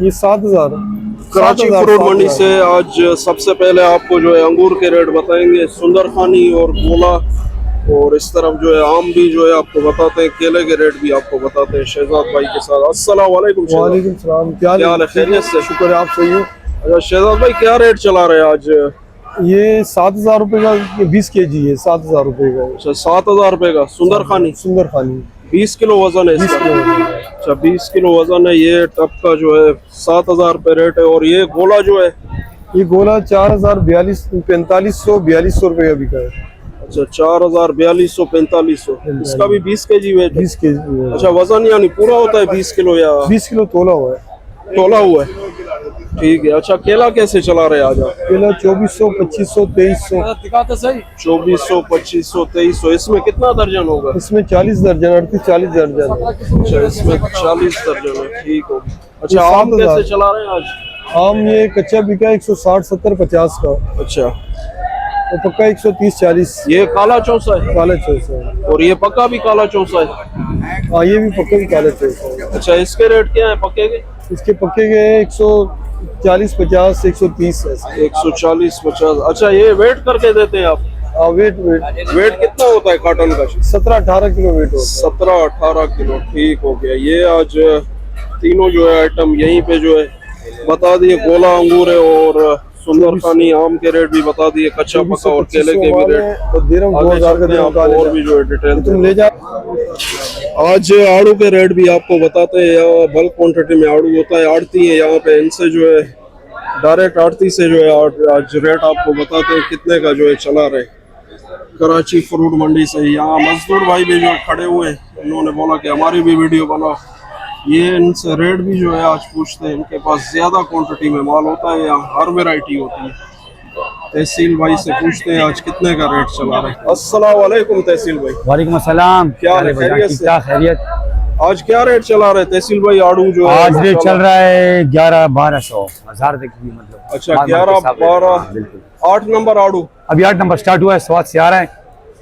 ये 7,000। कराची फ्रूट मंडी से आज सबसे पहले आपको जो है अंगूर के रेट बताएंगे, सुंदर खानी और गोला, और इस तरफ जो है आम भी जो है आपको बताते हैं, केले के रेट भी आपको बताते हैं शहजाद भाई के साथ। अस्सलाम वालेकुम। वालेकुम सलाम। क्या हाल है? खैरियत से? शुक्र है, आप सही हो? अच्छा शहजाद भाई, क्या रेट चला रहे हैं आज? ये 7,000 रुपये का 20 kg है, 7,000 रुपये का। अच्छा 7,000 रुपए का सुंदर खानी, सुंदर खानी 20 किलो वजन है 20 इसका। किलो वजन है। अच्छा 20 किलो वजन है, ये टप का जो है 7,000 रुपए रेट है। और ये गोला जो है, ये गोला 4,042 रुपये का बिका है। अच्छा 4,000 4200 4500, इसका भी 20 kg वेट है। 20 kg। अच्छा वजन यानी पूरा होता है 20 किलो या 20 किलो तोला हुआ है। तोला हुआ है? ठीक है। अच्छा केला कैसे चला रहे आज आप? केला 2400, 2500, 2300। 2400, 2500, 2300। इसमें कितना दर्जन होगा? इसमें 40 दर्जन, 38-40 दर्जन। अच्छा इसमें 40 दर्जन है, ठीक हो। अच्छा आम कैसे चला रहे हैं आज? आम ये कच्चा बिका 160, 70, 50 का, अच्छा और पक्का 130-40। ये काला चौसा है, काला चौसा है। और ये पक्का भी काला चौसा है? हाँ ये भी पक्का भी काला चौसा है। अच्छा इसके रेट क्या है पक्के के? इसके पक्के के 140, 50, 130 है। 140, 50। अच्छा ये वेट करके देते हैं आप? हाँ वेट वेट कितना होता है काटन का? 17-18 किलो वेट होता 17-18 किलो, ठीक हो गया। ये आज तीनों जो है आइटम यहीं पे जो है बता दिए। गोला अंगूर है और सुंदर खानी आम के रेट भी बता दिए, कच्चा पक्का और केले के भी रेट। तो दे रहा हूँ 2000 का, दे रहा हूँ और भी जो है डिटेल तुम ले जा। आज आड़ू के रेट भी आपको बताते हैं। यहाँ बल्क क्वांटिटी में आड़ू होता है, आड़ती है यहाँ पे, इनसे जो है डायरेक्ट आड़ती से जो है आज रेट आपको बताते हैं कितने का जो है चला रहे कराची फ्रूट मंडी से। यहाँ मजदूर भाई भी जो खड़े हुए हैं, उन्होंने बोला कि हमारी भी वीडियो बनाओ। ये इनसे रेट भी जो है आज पूछते हैं, इनके पास ज्यादा क्वांटिटी में माल होता है, यहाँ हर वैरायटी होती है। तहसील भाई से पूछते हैं आज कितने का रेट चला रहे हैं। अस्सलाम वालेकुम तहसील भाई। वालेकुम अस्सलाम। क्या हाल है? खैरियत से? खैरियत। आज क्या रेट चला रहे हैं तहसील भाई आड़ू जो आज रेट चल रहा है 11-1200 हजार तक की, मतलब। अच्छा 11-12, 8 नंबर आड़ू अभी 8 नंबर स्टार्ट हुआ है, स्वाद से आ रहा है,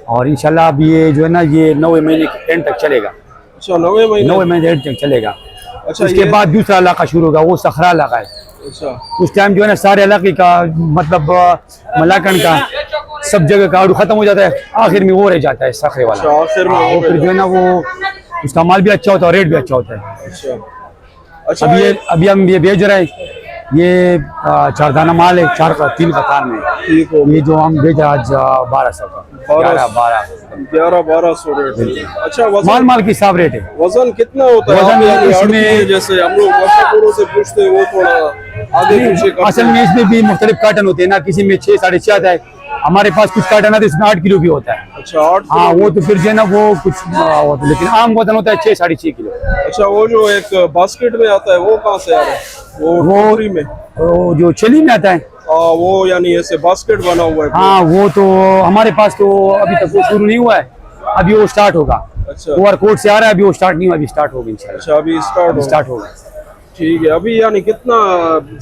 और इंशाल्लाह अब ये जो है ना ये 9वें महीने के एंड तक चलेगा। अच्छा 9वें महीने एंड तक चलेगा। अच्छा उसके बाद दूसरा इलाका शुरू होगा, वो सखरा इलाका है। अच्छा उस टाइम जो है ना सारे इलाके का मतलब मलाकन का सब जगह का आड़ू खत्म हो जाता है, आखिर में वो रह जाता है सखरे वाला। अच्छा आखिर में वो फिर जो है ना वो उसका माल भी अच्छा होता है और रेट भी अच्छा होता है। अच्छा अच्छा अभी हम ये बेच रहे हैं, ये 4 दाना माल है, 3 कतार में। ठीक हो। ये जो हम बेच रहे हैं आज 1200 का, 11-1200 रेट। अच्छा माल के हिसाब रेट है। वजन कितना होता है? वजन यानी इसमें आड़ती है, जैसे हम लोग मशहूरों से पूछते हैं, वो थोड़ा आगे पीछे करते असल में इसमें भी मुख्तलिफ कार्टन होते हैं ना, किसी में 6, 6.5 आता है, हमारे पास कुछ कार्टन आता है इसमें 8 किलो भी होता है। अच्छा 8। हाँ वो तो फिर जो है ना वो कुछ होता है, लेकिन आम वजन होता है 6, 6.5 किलो। अच्छा वो जो एक बास्केट में आता है वो कहाँ से आ रहा है? वो टोकरी में, वो जो छली में आता है। हाँ वो यानी ऐसे बास्केट बना हुआ है। हाँ वो तो हमारे पास तो अभी तक वो शुरू नहीं हुआ है, अभी वो स्टार्ट होगा। अच्छा ओवरकोट से आ रहा है, अभी वो स्टार्ट नहीं हुआ, अभी स्टार्ट होगा इंशाल्लाह। अच्छा अभी स्टार्ट होगा। ठीक है। अभी यानी कितना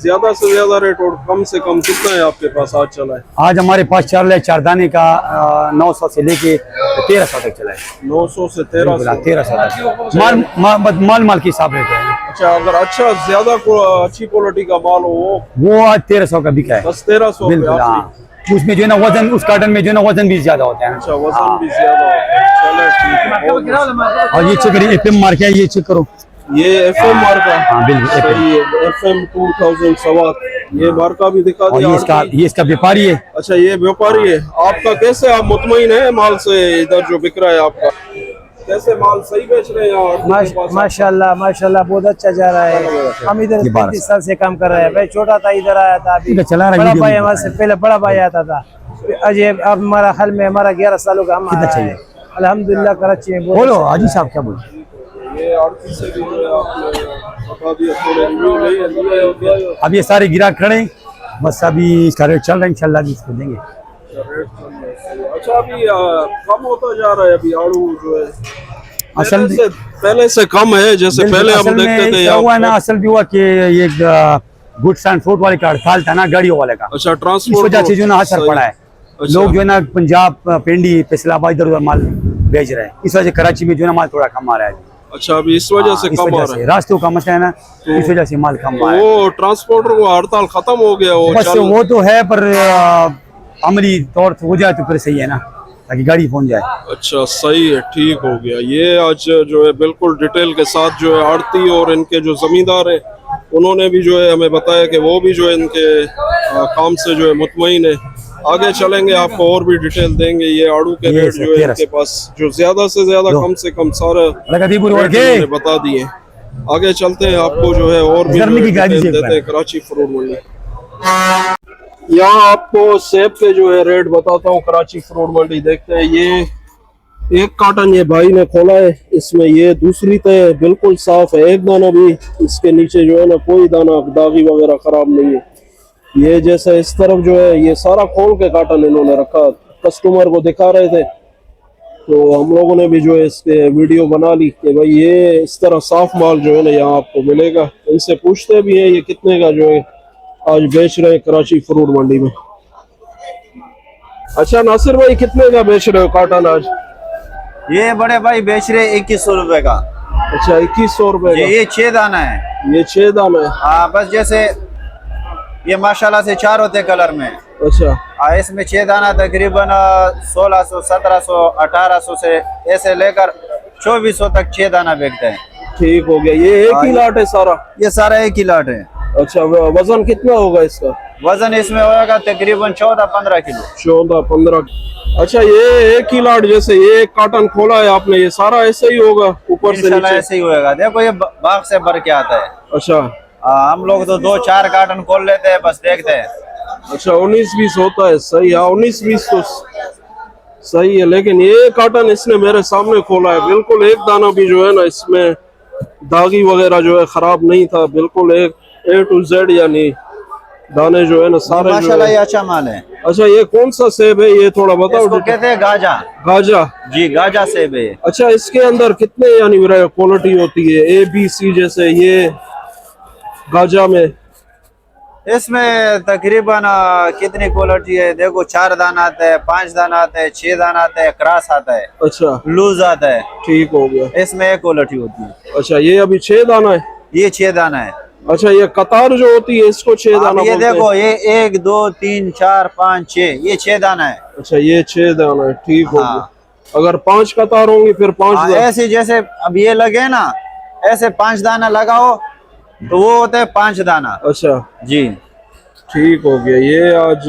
ज्यादा से ज्यादा रेट और कम से कम कितना है आपके पास आज चला है? आज हमारे पास चल रहा है 4 दाने का 900 से लेके 1300 तक चला है। 900 से 1300 तक माल के हिसाब रेट है। अच्छा अगर अच्छा ज्यादा अच्छी क्वालिटी का माल हो वो आज 1300 का बिका है। बस 1300 बिल्कुल। हाँ उसमें जो है ना वजन, उस कार्टन में जो है ना वजन भी ज्यादा होता है। अच्छा वजन भी ज्यादा होता है। चलो ठीक है। और ये चेक करिए, FM मार्क है, ये चेक करो, ये FM मार्का। हाँ बिल्कुल सही है, FM 2000 सवात, ये मार्का भी दिखा और दिया। ये इसका व्यापारी है। अच्छा ये व्यापारी है आपका। कैसे आप मुतमईन है माल से? इधर जो बिक रहा है आपका, कैसे माल सही बेच रहे हैं? माशाल्लाह माशाल्लाह बहुत अच्छा जा रहा है। हम इधर 35 साल से काम कर रहे हैं। भाई छोटा था इधर आया था, अभी बड़ा भाई हमारे से पहले बड़ा भाई आता था। अजय अब हमारा हाल में हमारा 11 सालों का हम अल्हम्दुलिल्लाह कराची में। बोलो हाजी साहब क्या बोलो। ये आड़ती से भी जो है आपने बता दिया, थोड़े रिव्यू लिए। अब ये सारे ग्राहक खड़े हैं, बस अभी इसका रेट चल रहा है, इंशाल्लाह भी इसको देंगे। अच्छा अभी कम होता जा रहा है अभी आड़ू जो है, असल पहले से कम है। जैसे पहले हम देखते थे हुआ ना, असल भी हुआ कि ये गुड्स एंड फ्रूट वाले का हड़ताल था ना, गाड़ियों वाले का। अच्छा ट्रांसपोर्ट, इस वजह से जो ना असर पड़ा है। अच्छा। लोग जो है ना पंजाब, पिंडी, फैसलाबाद इधर उधर माल भेज रहे हैं, इस वजह से कराची में जो है ना माल थोड़ा कम आ रहा है। अच्छा, अभी इस वजह से इस कम आ वजह रहा से है। रास्तों का मसला है ना, इस वजह से माल कम आ रहा है। वो ट्रांसपोर्टर को हड़ताल खत्म हो गया, वो बस वो तो है, पर अमली तौर पे हो जाए तो फिर सही है ना, ताकि गाड़ी पहुंच जाए। अच्छा, सही है, ठीक हो गया। ये आज जो है बिल्कुल डिटेल के साथ जो है आड़ती और इनके जो जमींदार हैं उन्होंने भी जो है हमें बताया कि वो भी जो है इनके काम से जो है मुतमईन है। आगे चलेंगे, आपको और भी डिटेल देंगे। ये आड़ू के ये रेट सर, जो है 13 इनके पास जो ज्यादा से ज्यादा लो। कम से कम सारा लगातार रेट इन्होंने बता दिए। आगे चलते हैं, आपको जो है और भी गर्मी की गाड़ी डिटेल से देते हैं कराची फ्रूट मंडी। यहाँ आपको सेब के जो है रेट बताता हूँ कराची फ्रूट मंडी। देखते हैं, ये एक कार्टन ये भाई ने खोला है, इसमें ये दूसरी तय बिल्कुल साफ है, एक दाना भी इसके नीचे जो है ना कोई दाना दागी वगैरह खराब नहीं है। ये जैसे इस तरफ जो है ये सारा खोल के कार्टन इन्होंने रखा, कस्टमर को दिखा रहे थे, तो हम लोगों ने भी जो है इसके वीडियो बना ली कि भाई ये इस तरह साफ माल जो है ना यहाँ आपको मिलेगा। इनसे पूछते भी हैं ये कितने का जो है आज बेच रहे हैं कराची फ्रूट मंडी में। अच्छा नासिर भाई, कितने का बेच रहे हो कार्टन आज? ये बड़े भाई बेच रहे 2100 रुपए का। अच्छा, 2100 रुपए का। ये 6 दाना है। ये 6 दाना है। हाँ, बस जैसे ये माशाल्लाह से 4 होते कलर में। अच्छा, इसमें 6 दाना तकरीबन 1600, 1700, 1800 से ऐसे लेकर 2400 तक 6 दाना बिकते हैं। ठीक हो गया। ये एक ही लाट है सारा? ये सारा एक ही लाट है। अच्छा, वजन कितना होगा इसका? वजन इसमें होगा तकरीबन 14-15 किलो। 14-15। अच्छा, ये एक ही लाट, जैसे ये एक कार्टन खोला है आपने, ये सारा ऐसे ही होगा ऊपर से इंशाल्लाह नीचे? ऐसे ही होगा। देखो ये बाग से भर के आता है। अच्छा। हम लोग तो 2-4 कार्टन खोल लेते हैं, बस देखते हैं। अच्छा, 19-20 होता है, सही है। 19-20 तो सही है, लेकिन ये कार्टन इसने मेरे सामने खोला है, बिल्कुल एक दाना भी जो है ना इसमें दागी वगैरह जो है खराब नहीं था, बिल्कुल एक A to Z, यानी दाने जो है ना सारे माशाल्लाह ये अच्छा माल है। अच्छा, ये कौन सा सेब है, ये थोड़ा बताओ। इसको कहते हैं गाजा। गाजा? जी, गाजा सेब है। अच्छा, इसके अंदर कितने यानी क्वालिटी होती है, ABC जैसे ये गाजा में? इसमें तकरीबन कितनी क्वालिटी है? देखो 4 दाना आता है, 5 दाना आता है, 6 दाना आता है, क्रॉस आता है, अच्छा, लूज आता है। ठीक हो गया। इसमें एक क्वालिटी होती है। अच्छा, ये अभी 6 दाना है? ये 6 दाना है। अच्छा, ये कतार जो होती है इसको 6 दाना ये बोलते हैं? देखो, ये 1 2 3 4 5 6, ये 6 दाना है। अच्छा, ये 6 दाना है, ठीक हो हाँ। गया। अगर 5 कतार होंगी फिर 5 दाना? ऐसे जैसे अब ये लगे ना, ऐसे 5 दाना लगाओ तो वो होता है 5 दाना। अच्छा जी, ठीक हो गया। ये आज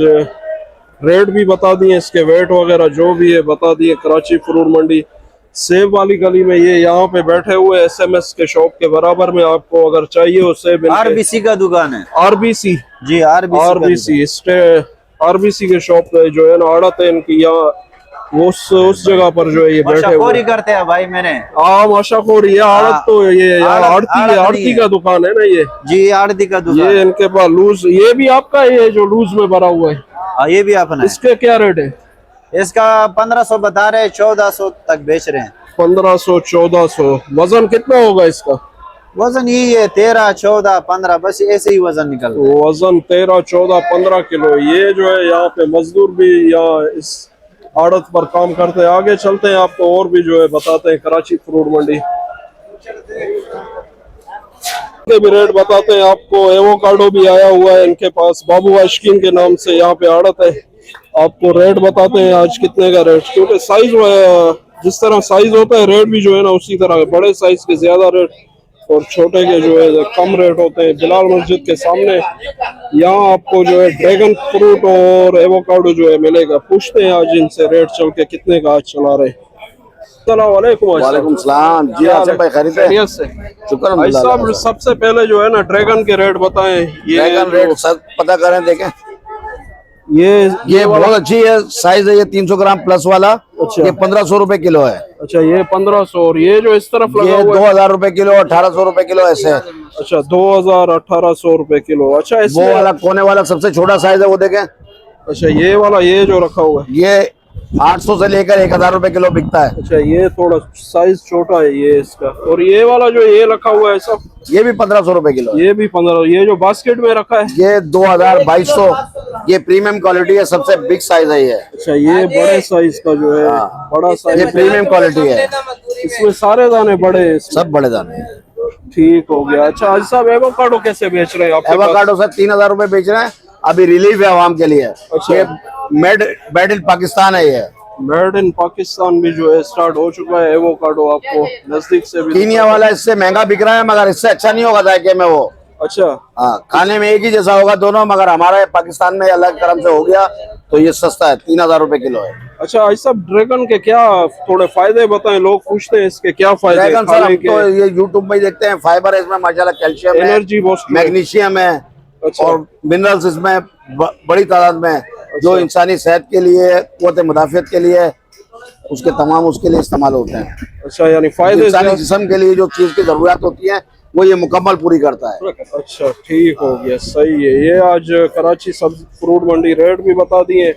रेट भी बता दिए, इसके वेट वगैरह जो भी है बता दिए। कराची फ्रूट मंडी सेब वाली गली में ये यहाँ पे बैठे हुए SMS के शॉप के बराबर में, आपको अगर चाहिए हो सेब। RBC का दुकान है। RBC? जी, RBC RBC के शॉप पे जो है ना आड़त है इनकी, यहाँ उस जगह पर जो है ये बैठे हुए करते हैं भाई मैंने। हाँ, माशाखोरी। ये आड़त तो ये आड़ती का दुकान है ना ये? जी, आड़ती का दुकान। ये इनके पास लूज, ये भी आपका ये जो लूज में भरा हुआ है? ये भी अपना है। इसके क्या रेट है? इसका 1500 बता रहे हैं, 1400 तक बेच रहे हैं। 1500-1400। वजन कितना होगा इसका? वजन यही है 13, 14, 15, बस ऐसे ही वजन निकल रहा है। वजन 13, 14, 15 किलो। ये जो है यहाँ पे मजदूर भी यहाँ इस आड़त पर काम करते हैं। आगे चलते हैं, आपको और भी जो है बताते हैं कराची फ्रूट मंडी के भी रेट बताते हैं आपको। एवोकाडो भी आया हुआ है इनके पास, बाबू आशिकीन के नाम से यहाँ पे आड़त है। आपको रेट बताते हैं आज कितने का रेट, क्योंकि साइज जिस तरह साइज होता है रेट भी जो है ना उसी तरह, बड़े साइज के ज्यादा रेट और छोटे के जो है कम रेट होते हैं। बिलाल मस्जिद के सामने यहाँ आपको जो है ड्रैगन फ्रूट और एवोकाडो जो है मिलेगा। पूछते हैं आज इनसे रेट चल के कितने का आज चला रहे। वालेकुम सलाम जी, आसिफ भाई खैरियत से? शुक्र भाई साहब, सबसे पहले जो है ना ड्रैगन के रेट बताएं। ये ड्रैगन रेट सब पता करें, देखें। ये बहुत अच्छी है, साइज है ये 300 ग्राम प्लस वाला। अच्छा। ये 1500 रुपए किलो है। अच्छा, ये 1500। और ये जो इस तरफ लगा ये हुआ है 2000 रुपए किलो, 1800 रुपए किलो ऐसे है। अच्छा, 2000, 1800 रुपए किलो। अच्छा, वो वाला कोने वाला सबसे छोटा साइज है, वो देखें। अच्छा, ये वाला ये जो रखा हुआ है ये 800 से लेकर 1000 रुपए किलो बिकता है। अच्छा, ये थोड़ा साइज छोटा है ये इसका। और ये वाला जो ये रखा हुआ है सब, ये भी 1500 रुपए किलो है। ये भी 15। ये जो बास्केट में रखा है ये 2000 2200, ये प्रीमियम क्वालिटी है, सबसे बिग साइज है ये। अच्छा, ये बड़े साइज का जो है, बड़ा ये साइज प्रीमियम क्वालिटी है, इसमें सारे दाने बड़े हैं इसमें। सब बड़े दाने हैं। ठीक हो गया। अच्छा आज साहब एवोकाडो कैसे बेच रहे हैं आपके पास? एवोकाडो सर 3000 रुपए बेच रहे हैं, अभी रिलीफ है आवाम के लिए। अच्छा। ये मेड इन पाकिस्तान है ये। मेड इन पाकिस्तान भी जो है स्टार्ट हो चुका है एवोकाडो, आपको नजदीक से भी। कीनिया वाला इससे महंगा बिक रहा है, मगर इससे अच्छा नहीं होगा जायके में वो। अच्छा, हाँ, खाने में एक ही जैसा होगा दोनों, मगर हमारा पाकिस्तान में अलग तरह से हो गया तो ये सस्ता है, 3000 रुपए किलो है। अच्छा आज सब ड्रैगन के क्या थोड़े फायदे बताएं, लोग पूछते हैं इसके क्या फायदे ड्रैगन सर हम खाने तो के? ये यूट्यूब में ही देखते हैं, फाइबर है इसमें माशाल्लाह, कैल्शियम है, एनर्जी बूस्ट, मैग्नीशियम है। अच्छा। और मिनरल्स इसमें बड़ी तादाद में है, जो इंसानी सेहत के लिए, कुव्वत मुदाफियत के लिए, उसके तमाम उसके लिए इस्तेमाल होते हैं। अच्छा, यानी फायदे इंसानी जिस्म के लिए जो चीज की जरूरत होती है वो ये मुकम्मल पूरी करता है। अच्छा, ठीक हो गया, सही है। ये आज कराची सब्जी फ्रूट मंडी रेट भी बता दिए।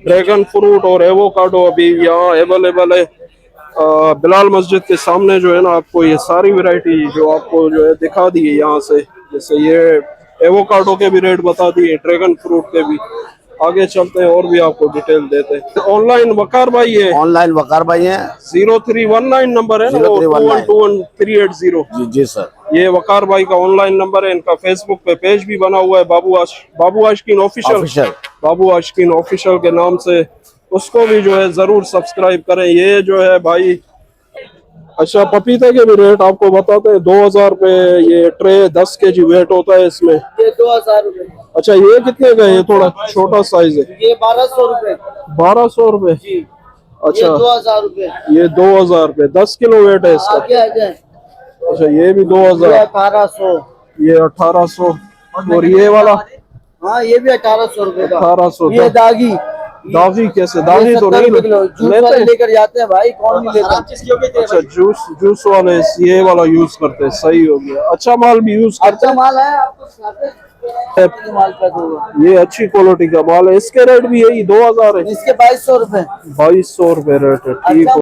ड्रैगन फ्रूट और एवोकाडो अभी यहाँ अवेलेबल है। बिलाल मस्जिद के सामने जो है ना, आपको ये सारी वैरायटी जो आपको जो है दिखा दी है यहाँ से। जैसे ये एवोकाडो के भी रेट बता दिए, ड्रैगन फ्रूट के भी। आगे चलते हैं और भी आपको डिटेल देते हैं। ऑनलाइन वकार भाई है, ऑनलाइन वकार भाई है, 0319 नंबर है ना, 2121380। जी जी सर, ये वकार भाई का ऑनलाइन नंबर है। इनका फेसबुक पे पेज भी बना हुआ है, बाबू आशिकीन ऑफिशियल, बाबू आशिकीन ऑफिशियल के नाम से। उसको भी जो है जरूर सब्सक्राइब करें। ये जो है भाई, अच्छा पपीते के भी रेट आपको बताते हैं। 2000 रुपए ये ट्रे, 10 kg वेट होता है इसमें। ये 2000 रुपए। अच्छा, ये कितने का है? ये थोड़ा छोटा साइज है, ये 1200 रुपए। 1200 रुपए। अच्छा, ये 2000 रुपए। ये 2000 रुपए, 10 किलो वेट है इसका। आगे आ जाए। अच्छा, ये भी 2000, 1800। ये 1800। और ये वाला? हाँ, ये भी 1800 रुपए का। 1800। ये दागी, दागी कैसे? दागी तो नहीं जूस वाले लेकर जाते हैं भाई, कौन नहीं लेता। अच्छा, जूस वाले ये वाला यूज करते हैं, सही हो गया। अच्छा माल भी यूज करते अच्छा माल है आपको, माल का होगा। हैं, ये अच्छी क्वालिटी का माल है। इसके रेट भी यही 2000 है। इसके 2200 रुपए। 2200 रुपए रेट है, ठीक हो।